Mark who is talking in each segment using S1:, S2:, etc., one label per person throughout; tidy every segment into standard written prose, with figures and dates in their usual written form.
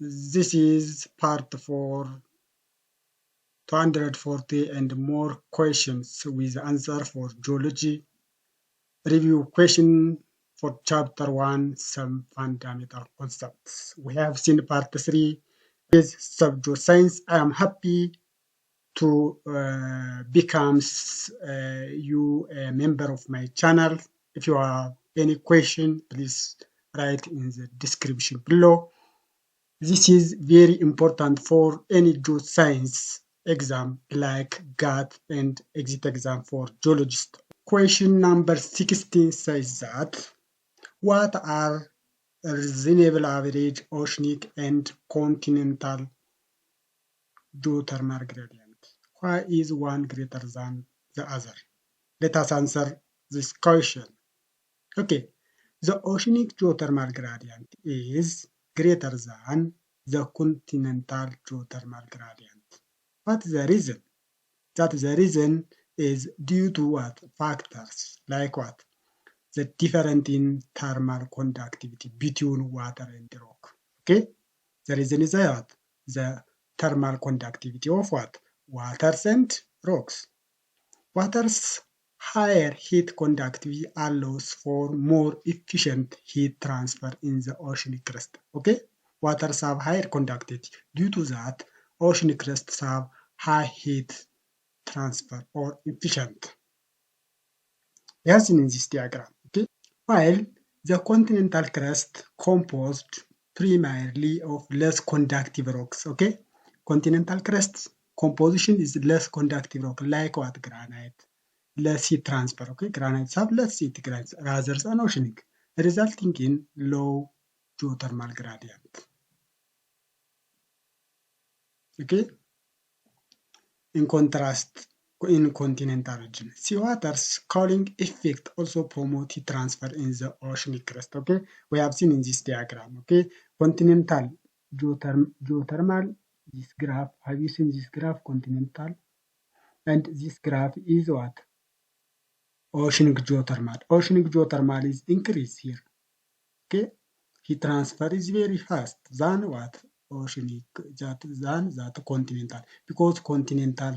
S1: This is part 4, 240 and more questions with answer for geology. Review question for chapter 1, some fundamental concepts. We have seen part 3 is geoscience. I am happy to become you a member of my channel. If you have any question, please write in the description below. This is very important for any geoscience exam like GAT and exit exam for geologists. Question number 16 says that what are reasonable average oceanic and continental geothermal gradient? Why is one greater than the other? Let us answer this question. Okay, the oceanic geothermal gradient is greater than the continental geothermal gradient. What is the reason? That the reason is due to what? Factors like what? The difference in thermal conductivity between water and rock. Okay? The reason is that the thermal conductivity of what? Waters and rocks. Water's higher heat conductivity allows for more efficient heat transfer in the oceanic crust. Okay? Waters have higher conductivity. Due to that, oceanic crusts have high heat transfer or efficient. As in this diagram. Okay? While the continental crust composed primarily of less conductive rocks. Okay? Continental crust composition is less conductive rock, like what? Granite. Less heat transfer. Okay? Granites have less heat rather than oceanic, resulting in low geothermal gradient. Okay? In contrast, in continental region, seawater's cooling effect also promote heat transfer in the oceanic crust. Okay, we have seen in this diagram. Okay, continental geothermal. This graph, have you seen this graph? Continental, and this graph is what? Oceanic geothermal. Oceanic geothermal is increased here. Okay, heat transfer is very fast than what? Oceanic, than that continental, because continental.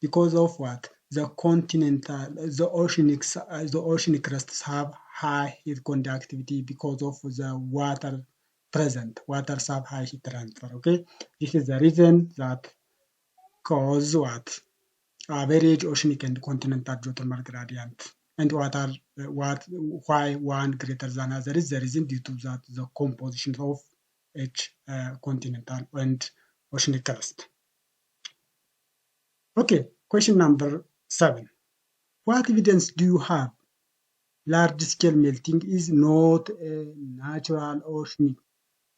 S1: Because of what? The continental, the oceanic crusts have high heat conductivity because of the water present. Waters have high heat transfer. Okay, this is the reason that cause what? Average oceanic and continental geothermal gradient. And why one greater than other is the reason due to that the composition of each continental and oceanic crust. Okay, question number 7. What evidence do you have? Large-scale melting is not a natural oceanic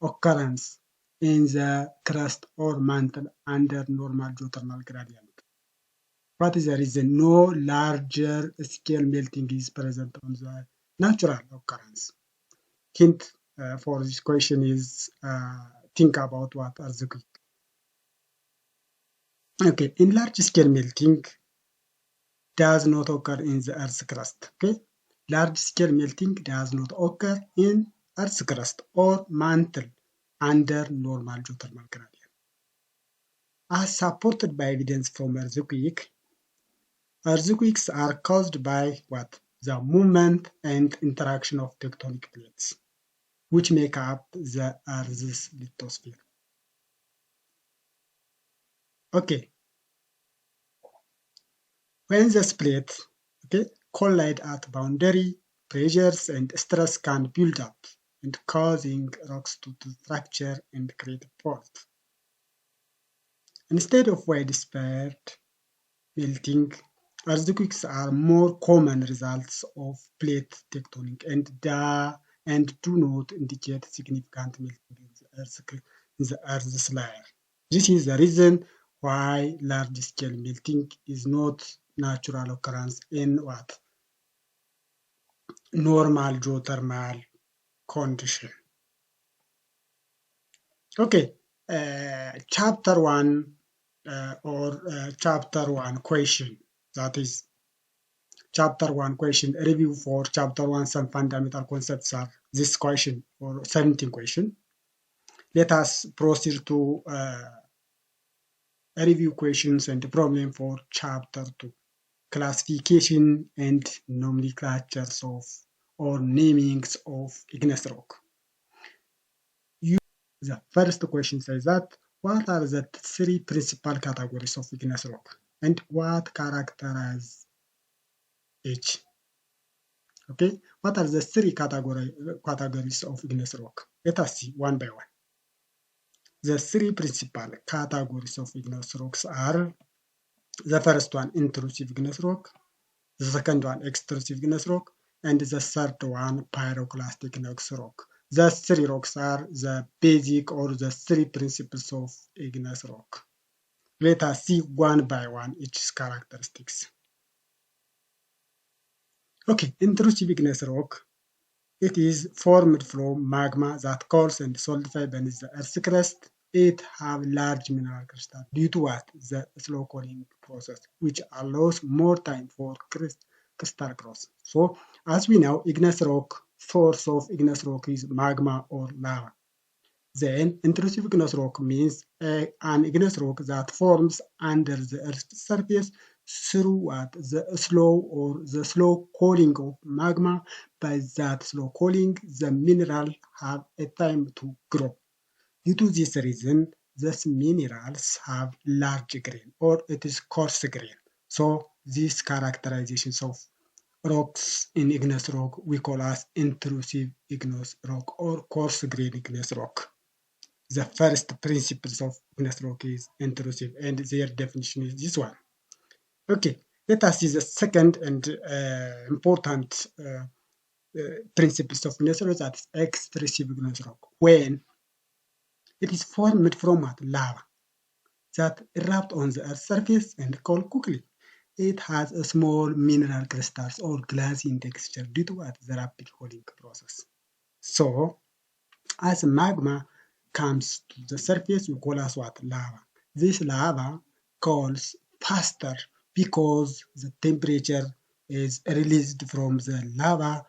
S1: occurrence in the crust or mantle under normal geothermal gradient. What is the reason? No larger scale melting is present on the natural occurrence. Hint for this question is think about what earthquake. Okay, in large scale melting does not occur in the Earth's crust. Okay, large scale melting does not occur in Earth's crust or mantle under normal geothermal gradient. As supported by evidence from earthquake, earthquakes are caused by what? The movement and interaction of tectonic plates, which make up the Earth's lithosphere. Okay, when the plates collide at boundary, pressures and stress can build up and causing rocks to fracture and create faults. Instead of widespread melting, earthquakes are more common results of plate tectonic and do not indicate significant melting in the Earth's layer. This is the reason why large-scale melting is not natural occurrence in what? Normal geothermal condition. Okay, chapter 1 chapter 1 question. That is chapter 1 question. Review for chapter 1, some fundamental concepts are this question or 17 question. let us proceed to review questions and problem for chapter 2. Classification and nomenclatures of or namings of igneous rock. The first question says that what are the three principal categories of igneous rock and what characterize each? Okay, what are the three categories of igneous rock? Let us see one by one. The three principal categories of igneous rocks are the first one, intrusive igneous rock, the second one, extrusive igneous rock, and the third one, pyroclastic igneous rock. The three rocks are the basic or the three principles of igneous rock. Let us see one by one each characteristics. Okay, intrusive igneous rock. It is formed from magma that cools and solidifies beneath the Earth's crust. It has large mineral crystals due to what? The slow cooling process, which allows more time for crystal growth. So, as we know, igneous rock, source of igneous rock is magma or lava. Then, intrusive igneous rock means an igneous rock that forms under the Earth's surface through what? The slow cooling of magma. By that slow cooling, the mineral have a time to grow. Due to this reason, these minerals have large grain or it is coarse grain. So these characterizations of rocks in igneous rock we call as intrusive igneous rock or coarse grain igneous rock. The first principles of igneous rock is intrusive and their definition is this one. Okay, let us see the second and important principles of igneous rock, that is extrusive igneous rock. When it is formed from what? Lava that erupt on the Earth's surface and cool quickly. It has a small mineral crystals or glassy in texture due to what? The rapid cooling process. So, as magma comes to the surface, we call as what? Lava. This lava cools faster because the temperature is released from the lava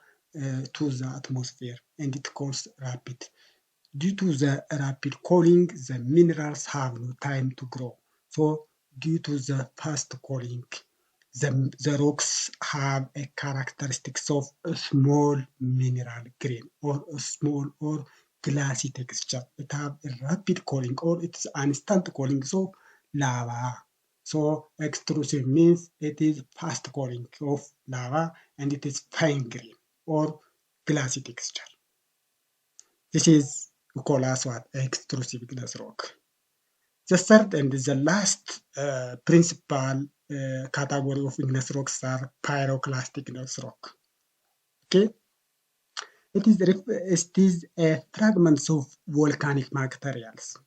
S1: to the atmosphere and it cools rapid. Due to the rapid cooling, the minerals have no time to grow. So due to the fast cooling, the rocks have a characteristics of a small mineral grain or a small or glassy texture. It have a rapid cooling or it's instant cooling, so lava. So extrusive means it is fast cooling of lava and it is fine grain or glassy texture. This is we call as what? Extrusive igneous rock. The third and the last principal category of igneous rocks are pyroclastic igneous rock. Okay, it is fragments of volcanic materials,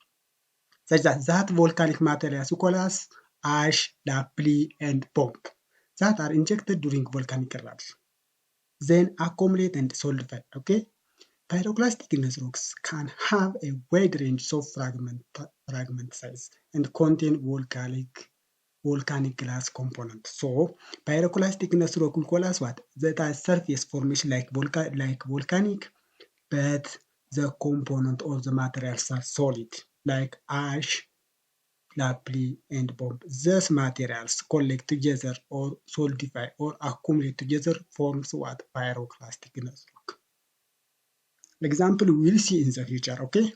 S1: such that volcanic materials we call as ash, debris, and bomb that are injected during volcanic eruption, then accumulate and solidify. Okay. Pyroclastic igneous rocks can have a wide range of fragment size and contain volcanic glass components. So, pyroclastic igneous rock we call as what? That are surface formation like volcanic, but the component or the materials are solid, like ash, debris, and bomb. These materials collect together or solidify or accumulate together forms what? Pyroclastic igneous rock. Example we will see in the future. Okay,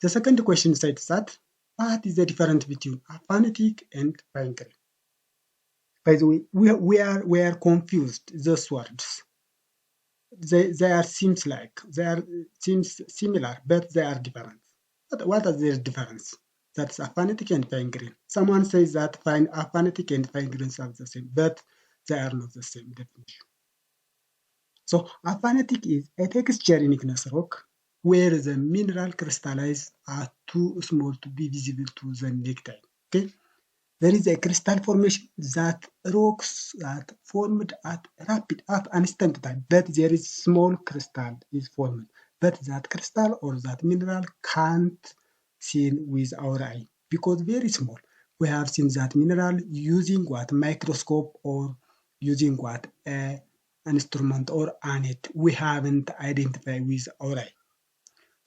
S1: the second question says that what is the difference between aphanitic and fine grain? By the way, we are confused those words. They are seems similar, but they are different. What are their difference? That's aphanitic and fine grain. Someone says that aphanitic and fine grains are the same, but they are not the same definition. So aphanitic is a texture in igneous rock where the mineral crystallize are too small to be visible to the naked eye. Okay, there is a crystal formation that rocks that formed at instant time, but there is small crystal is formed, but that crystal or that mineral can't seen with our eye because very small. We have seen that mineral using what? Microscope or using what? Instrument or a net. We haven't identified with our eye.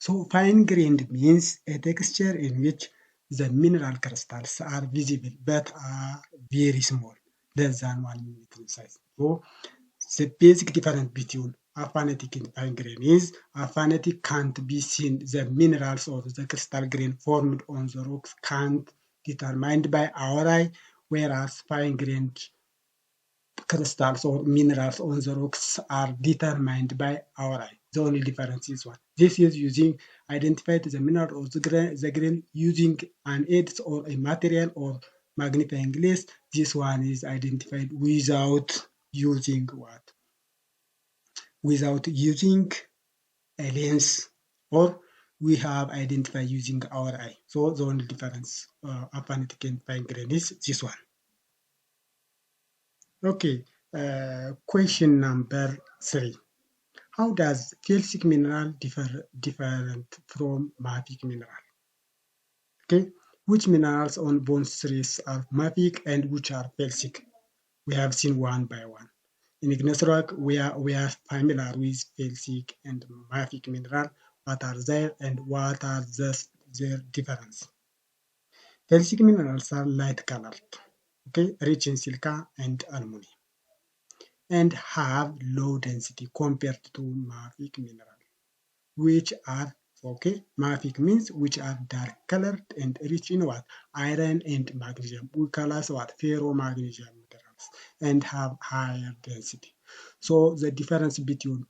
S1: So fine-grained means a texture in which the mineral crystals are visible but are very small, less than 1 millimeter in size. So the basic difference between aphanitic and fine-grained is aphanitic can't be seen. The minerals or the crystal grain formed on the rocks can't determined by our eye, whereas fine-grained crystals or minerals on the rocks are determined by our eye. The only difference is one. This is using identified the mineral or the grain using an aids or a material or magnifying glass. This one is identified without using what? Without using a lens, or we have identified using our eye. So the only difference aphanitic and fine grain is this one. Okay, question number 3. How does felsic mineral different from mafic mineral? Okay, which minerals on bone series are mafic and which are felsic? We have seen one by one. In igneous rock, we are familiar with felsic and mafic mineral. What are there and what are their difference? Felsic minerals are light colored, okay, rich in silica and aluminum, and have low density compared to mafic mineral, which are mafic means which are dark colored and rich in what? Iron and magnesium. We call as what? Ferromagnesium minerals, and have higher density. So the difference between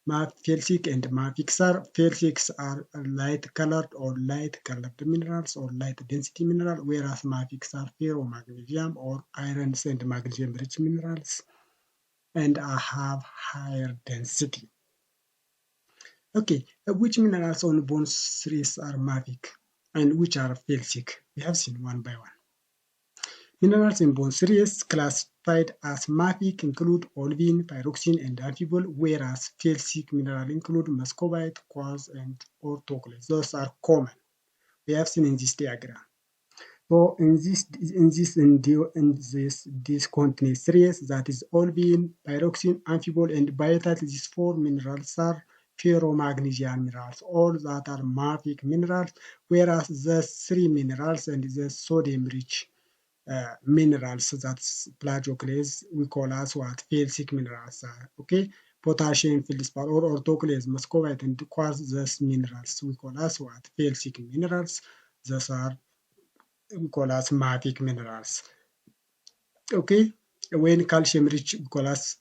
S1: felsic and mafics are felsics are light colored or light colored minerals or light density mineral, whereas mafics are ferromagnesium or iron and magnesium rich minerals and have higher density. Okay, which minerals on bone series are mafic and which are felsic? We have seen one by one. Minerals in bone series classified as mafic include olivine, pyroxene, and amphibole, whereas felsic minerals include muscovite, quartz, and orthoclase. Those are common. We have seen in this diagram. So in this continent series, that is olivine, pyroxene, amphibole, and biotite, these 4 minerals are ferromagnesian minerals, all that are mafic minerals, whereas the 3 minerals and the sodium-rich minerals, that's plagioclase, we call as what? Felsic minerals. Okay, potassium, feldspar, or orthoclase, muscovite, and quartz, those minerals we call as what? Felsic minerals. Those are we call as mafic minerals. Okay, when calcium rich we call as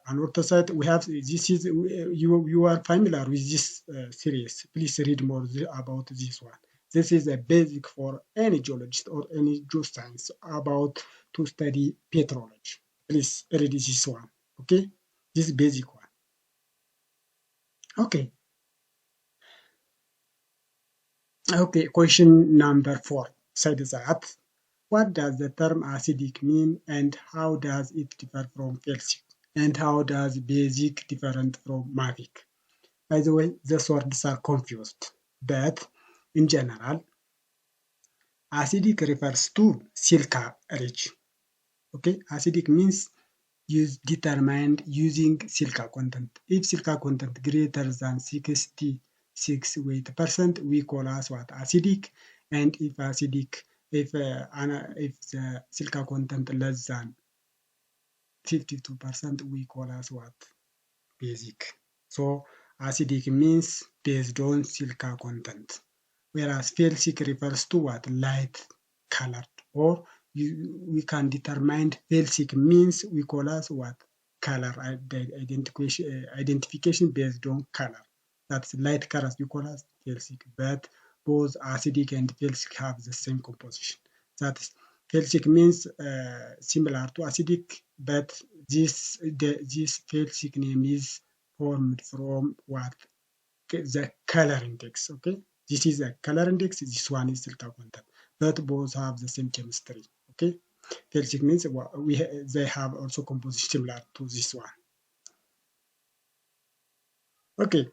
S1: anorthosite. We have this is you are familiar with this series. Please read more about this one. This is a basic for any geologist or any geoscience about to study petrology. Please read this one. Okay, this basic one. Okay. Okay, question number 4 said that what does the term acidic mean and how does it differ from felsic? And how does basic different from mafic? By the way, these words are confused, but in general, acidic refers to silica rich. Okay, acidic means determined using silica content. If silica content greater than 66 weight percent, we call as what? Acidic. And if if the silica content less than 52%, we call as what? Basic. So acidic means based on silica content, whereas felsic refers to what? Light colored, or we can determine felsic means we call as what? Color identification based on color. That's light colors we call as felsic, but both acidic and felsic have the same composition. That is, felsic means similar to acidic, but this felsic name is formed from what? The color index. Okay, this is a color index. This one is silica content, but both have the same chemistry. Okay, felsic means they have also composition similar to this one. Okay,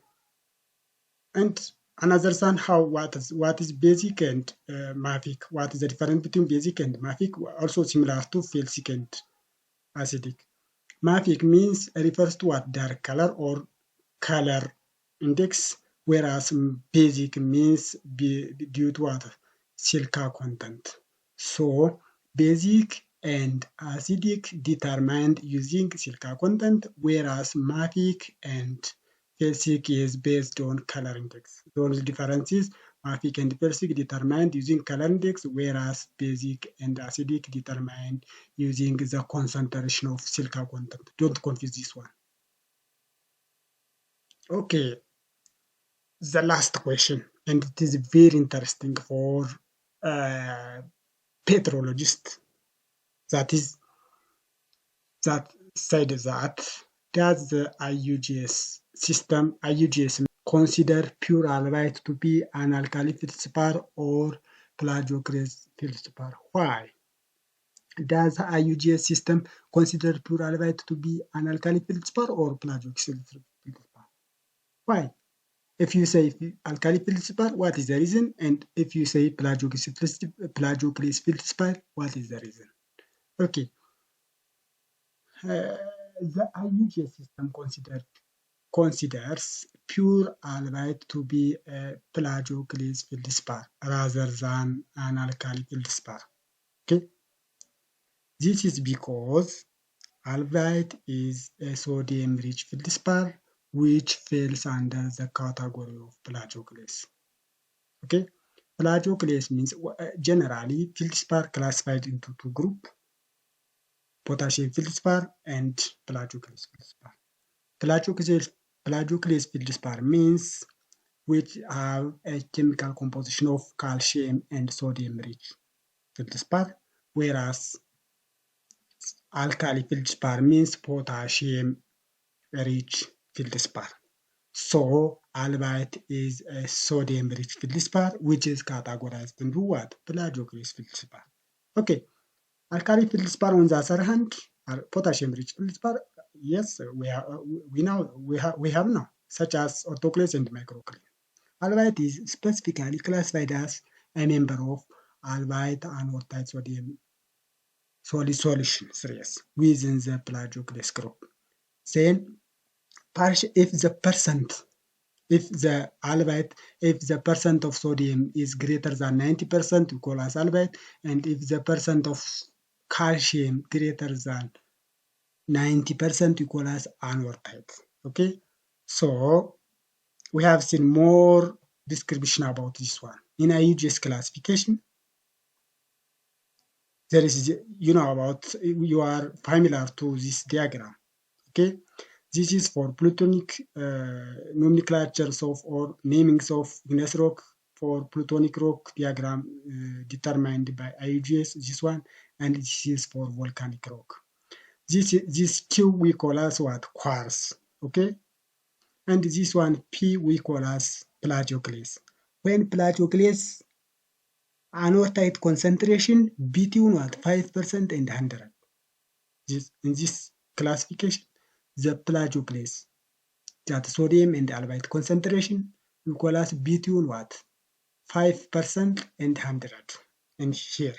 S1: and another one, what is basic and mafic? What is the difference between basic and mafic? Also similar to felsic and acidic. Mafic means refers to what? Dark color or color index, whereas basic means due to what? Silica content. So basic and acidic determined using silica content, whereas mafic and felsic is based on color index. Those differences, mafic and felsic determined using color index, whereas basic and acidic determined using the concentration of silica content. Don't confuse this one. Okay, the last question, and it is very interesting for petrologists. That is, that said that does the IUGS system, IUGS consider pure albite to be an alkali feldspar or plagioclase feldspar? Why? Does the IUGS system consider pure albite to be an alkali feldspar or plagioclase feldspar? Why? If you say alkali feldspar, what is the reason? And if you say plagioclase feldspar, what is the reason? Okay. The IUGS system considers pure albite to be a plagioclase feldspar rather than an alkali feldspar. Okay. This is because albite is a sodium-rich feldspar which falls under the category of plagioclase. Okay, plagioclase means generally feldspar classified into two groups: potassium feldspar and plagioclase feldspar. Plagioclase feldspar means which have a chemical composition of calcium and sodium-rich feldspar, whereas alkali feldspar means potassium-rich feldspar. So albite is a sodium-rich feldspar, which is categorized into what? Plagioclase feldspar. Okay, alkali feldspar on the other hand, potassium-rich feldspar. Yes, we have now, such as orthoclase and microclase. Albite is specifically classified as a member of albite anorthite sodium solid solutions within the plagioclase group. Then, if the percent of sodium is greater than 90%, we call as albite, and if the percent of calcium greater than 90%, we call as anorthite. Okay, so we have seen more description about this one in IUGS classification. There is, you are familiar to this diagram. Okay, this is for plutonic nomenclatures of or namings of igneous rock. For plutonic rock diagram determined by IUGS, this one, and this is for volcanic rock. This Q we call as what? Quartz. Okay, and this one P we call as plagioclase. When plagioclase anorthite concentration between what? 5% and 100. In this classification, the plagioclase, that sodium and albite concentration equal as between what? 5% and 100. And here,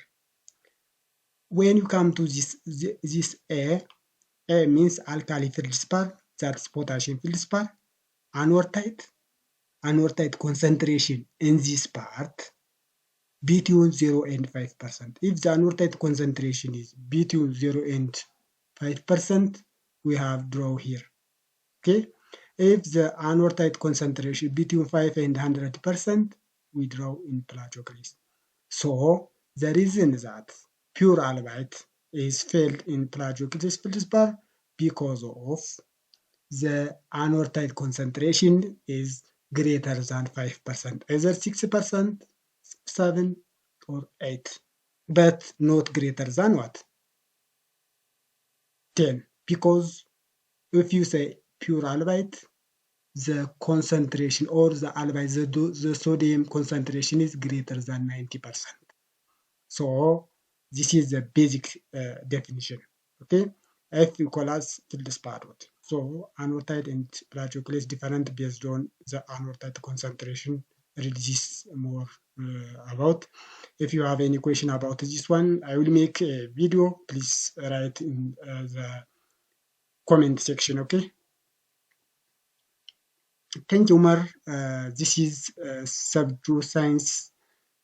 S1: when you come to this A means alkali feldspar, that's potassium feldspar, anorthite concentration in this part between 0 and 5%. If the anorthite concentration is between 0 and 5%, we have draw here. Okay, if the anorthite concentration between 5 and 100%, we draw in plagioclase. So the reason that pure albite is failed in plagioclase feldspar because of the anorthite concentration is greater than 5%, either 6%, 7 or 8, but not greater than what? 10, because if you say pure albite, the concentration or the albite, the sodium concentration is greater than 90%. So this is the basic definition. Okay, F equals feldspar. So anorthite and plagioclase different based on the anorthite concentration. Read this more about. If you have any question about this one, I will make a video. Please write in the comment section. Okay. Thank you, Umar. This is Geoscience.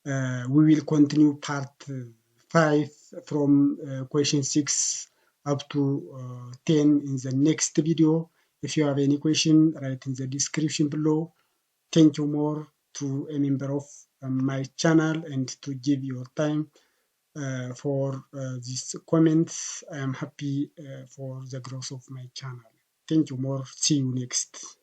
S1: We will continue part 5 from question 6 up to 10 in the next video. If you have any question, write in the description below. Thank you more to a member of my channel and to give your time for these comments. I am happy for the growth of my channel. Thank you more. See you next.